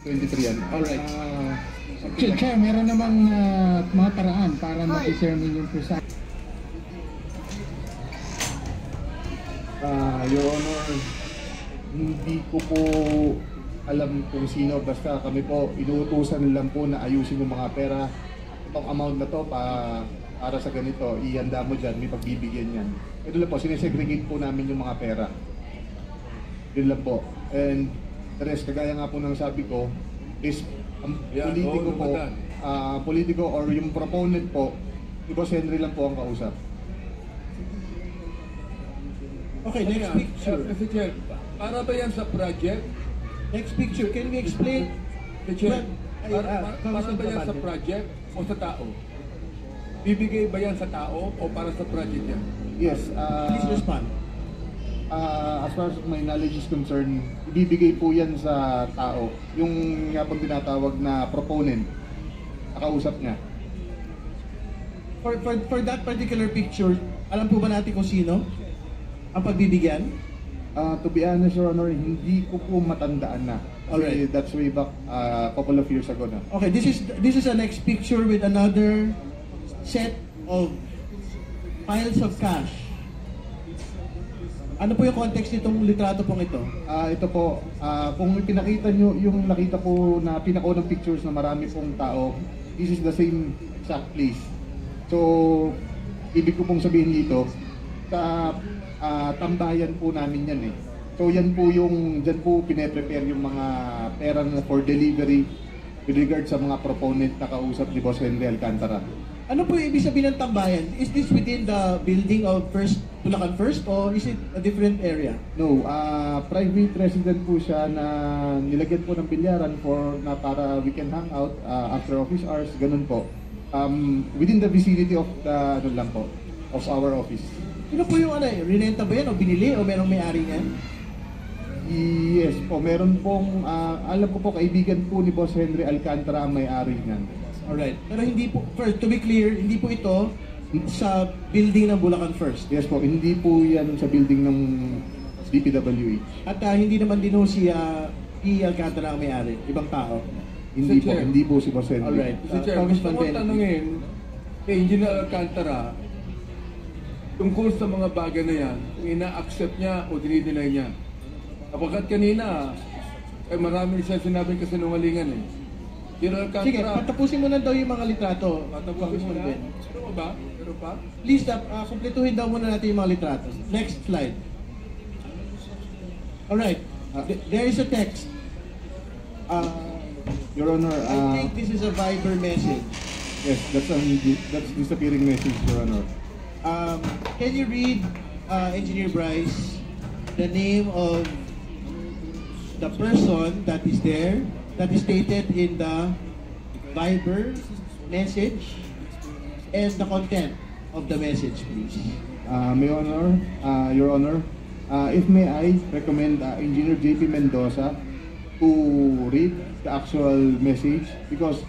23 yan. Alright. Chair, meron namang mga paraan para ma-determine yung precise. Your Honor, hindi ko po alam kung sino, basta kami po inuutusan lang po na ayusin yung mga pera. Itong amount na to para sa ganito, ihanda mo dyan, may pagbibigyan yan. Ito lang po, sinesegregate po namin yung mga pera. Yun lang po. And the rest, kagaya nga po ng sabi ko, is politiko po, politiko or yung proponent po, si Boss Henry lang po ang kausap. Okay, next picture. Mr. Chair, para ba yan sa project? Next picture, can we explain? Mr. Chair, para Congressman ba yan sa Trabante. project o sa tao? Bibigay ba yan sa tao o para sa project yan? Yes, Please respond. as far as my knowledge is concerned, ibibigay po yan sa tao. Yung nga pong tinatawag na proponent, nakausap niya. For that particular picture, alam po ba natin kung sino ang pagbibigyan? To be honest, Your Honor, hindi ko po matandaan na. Kasi Alright. that's way back a couple of years ago na. Okay, this is the next picture with another set of piles of cash. Ano po yung context nitong litrato pong ito? Ito po, kung pinakita nyo yung nakita po na pinakaunang pictures na marami pong tao, this is the same exact place. So, ibig ko pong sabihin dito, sa tambayan po namin yan eh. So yan po yung, dyan po pine-prepare yung mga pera na for delivery with regard sa mga proponent na kausap ni Boss Henry Alcantara. Ano po yung ibig sabihin ng tambayan? Is this within the building of Bulacan First or is it a different area? No, private resident po siya na nilagyan po ng bilyaran na para we can hang out after office hours, ganun po. Within the vicinity of the, of our office. Ano po yung rinenta ba yan o binili o merong may-ari niyan? Yes po, meron pong, alam ko po kaibigan po ni Boss Henry Alcantara ang may-ari niyan. Alright. Pero hindi po, first, to be clear, hindi po ito sa building ng Bulacan First. Yes po, hindi po yan sa building ng DPWH. At hindi naman din ho si P. Alcantara ang may-ari, ibang tao. Hindi Mr. po, Chair. hindi po si Boss Henry. Alright. Mr. Chair, gusto Congressman ko Benedict. tanungin kay Engineer Alcantara tungkol sa mga bagay na yan, kung ina-accept niya o dinideny niya. Kapagkat kanina, marami siya sinabing kasinungalingan eh. Engineer Alcantara, Sige, patapusin mo na daw yung mga litrato. patapusin mo Congressman na. Ben. Pero ba? Pero pa? Please, kumpletuhin daw muna natin yung mga litrato. Next slide. Alright. There is a text. Your Honor, I think this is a Viber message. yes, that's disappearing message, Your Honor. Can you read, Engineer Bryce, the name of the person that is there, that is stated in the Viber message, and the content of the message, please? Your Honor, if may I recommend Engineer JP Mendoza to read the actual message because